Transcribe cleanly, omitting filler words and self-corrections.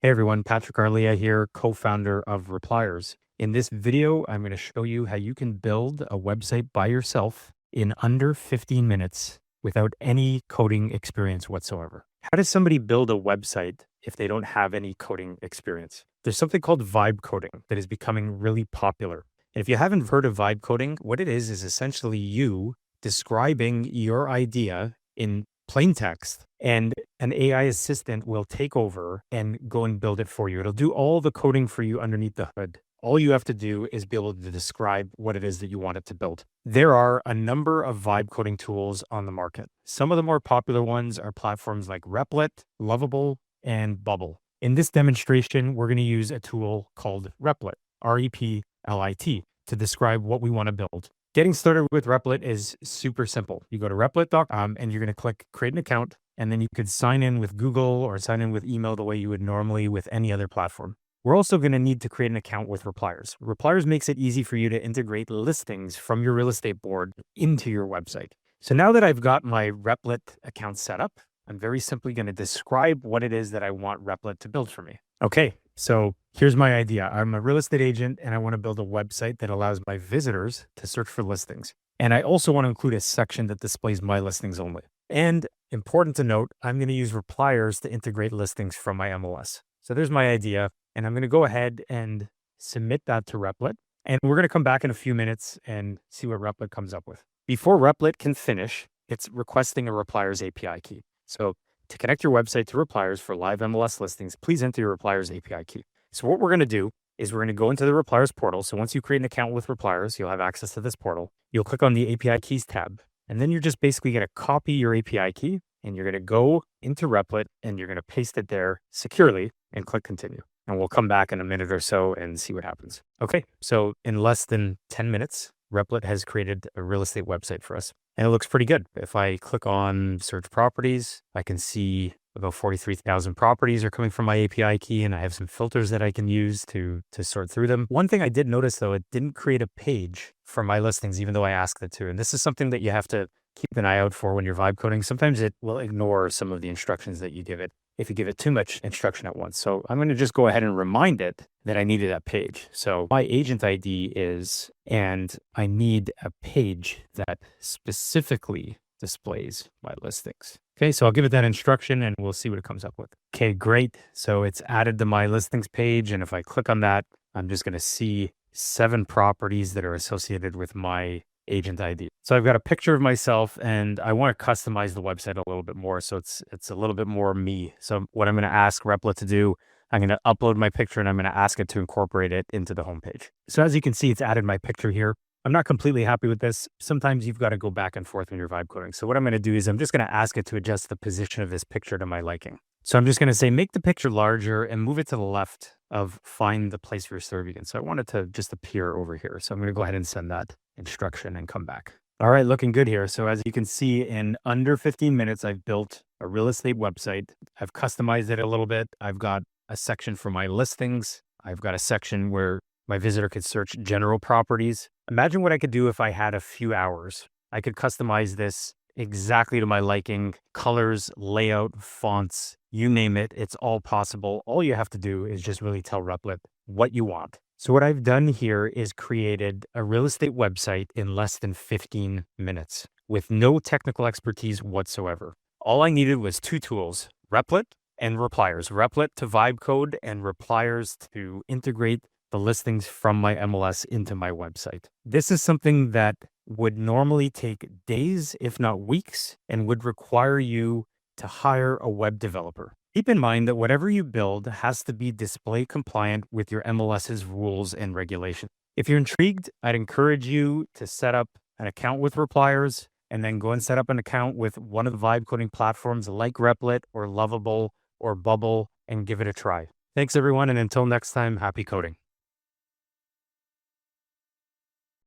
Hey everyone, Patrick Arlia here, co-founder of Repliers. In this video, I'm going to show you how you can build a website by yourself in under 15 minutes without any coding experience whatsoever. How does somebody build a website if they don't have any coding experience? There's something called vibe coding that is becoming really popular. And if you haven't heard of vibe coding, what it is essentially you describing your idea in plain text, and an AI assistant will take over and go and build it for you. It'll do all the coding for you underneath the hood. All you have to do is be able to describe what it is that you want it to build. There are a number of vibe coding tools on the market. Some of the more popular ones are platforms like Replit, Lovable, and Bubble. In this demonstration, we're going to use a tool called Replit, R-E-P-L-I-T, to describe what we want to build. Getting started with Replit is super simple. You go to replit.com and you're going to click create an account, and then you could sign in with Google or sign in with email the way you would normally with any other platform. We're also going to need to create an account with Repliers. Repliers makes it easy for you to integrate listings from your real estate board into your website. So now that I've got my Replit account set up, I'm very simply going to describe what it is that I want Replit to build for me. Okay, so here's my idea. I'm a real estate agent and I want to build a website that allows my visitors to search for listings. And I also want to include a section that displays my listings only. And important to note, I'm going to use Repliers to integrate listings from my MLS. So there's my idea. And I'm going to go ahead and submit that to Replit. And we're going to come back in a few minutes and see what Replit comes up with. Before Replit can finish, it's requesting a Repliers API key. So to connect your website to Repliers for live MLS listings, please enter your Repliers API key. So what we're going to do is we're going to go into the Repliers portal. So once you create an account with Repliers, you'll have access to this portal. You'll click on the API keys tab, and then you're just basically going to copy your API key, and you're going to go into Replit, and you're going to paste it there securely and click continue. And we'll come back in a minute or so and see what happens. Okay, so in less than 10 minutes, Replit has created a real estate website for us. And it looks pretty good. If I click on search properties, I can see about 43,000 properties are coming from my API key, and I have some filters that I can use to sort through them. One thing I did notice though, it didn't create a page for my listings, even though I asked it to. And this is something that you have to keep an eye out for when you're vibe coding. Sometimes it will ignore some of the instructions that you give it if you give it too much instruction at once. So I'm going to just go ahead and remind it that I needed that page. So my agent ID is, and I need a page that specifically displays my listings. Okay, so I'll give it that instruction and we'll see what it comes up with. Okay, great. So it's added to my listings page. And if I click on that, I'm just going to see 7 properties that are associated with my agent ID. So I've got a picture of myself and I want to customize the website a little bit more. So it's a little bit more me. So what I'm going to ask Replit to do, I'm going to upload my picture and I'm going to ask it to incorporate it into the homepage. So as you can see, it's added my picture here. I'm not completely happy with this. Sometimes you've got to go back and forth when you're vibe coding. So what I'm going to do is I'm just going to ask it to adjust the position of this picture to my liking. So I'm just going to say, make the picture larger and move it to the left of find the place for your serve again. So I want it to just appear over here. So I'm going to go ahead and send that instruction and come back. All right, looking good here. So as you can see, in under 15 minutes, I've built a real estate website. I've customized it a little bit. I've got a section for my listings. I've got a section where my visitor could search general properties. Imagine what I could do if I had a few hours. I could customize this exactly to my liking, colors, layout, fonts, you name it. It's all possible. All you have to do is just really tell Replit what you want. So what I've done here is created a real estate website in less than 15 minutes with no technical expertise whatsoever. All I needed was 2 tools, Replit and Repliers. Replit to vibe code and Repliers to integrate the listings from my MLS into my website. This is something that would normally take days, if not weeks, and would require you to hire a web developer. Keep in mind that whatever you build has to be display compliant with your MLS's rules and regulations. If you're intrigued, I'd encourage you to set up an account with Repliers and then go and set up an account with one of the vibe coding platforms like Replit or Lovable or Bubble and give it a try. Thanks everyone, and until next time, happy coding.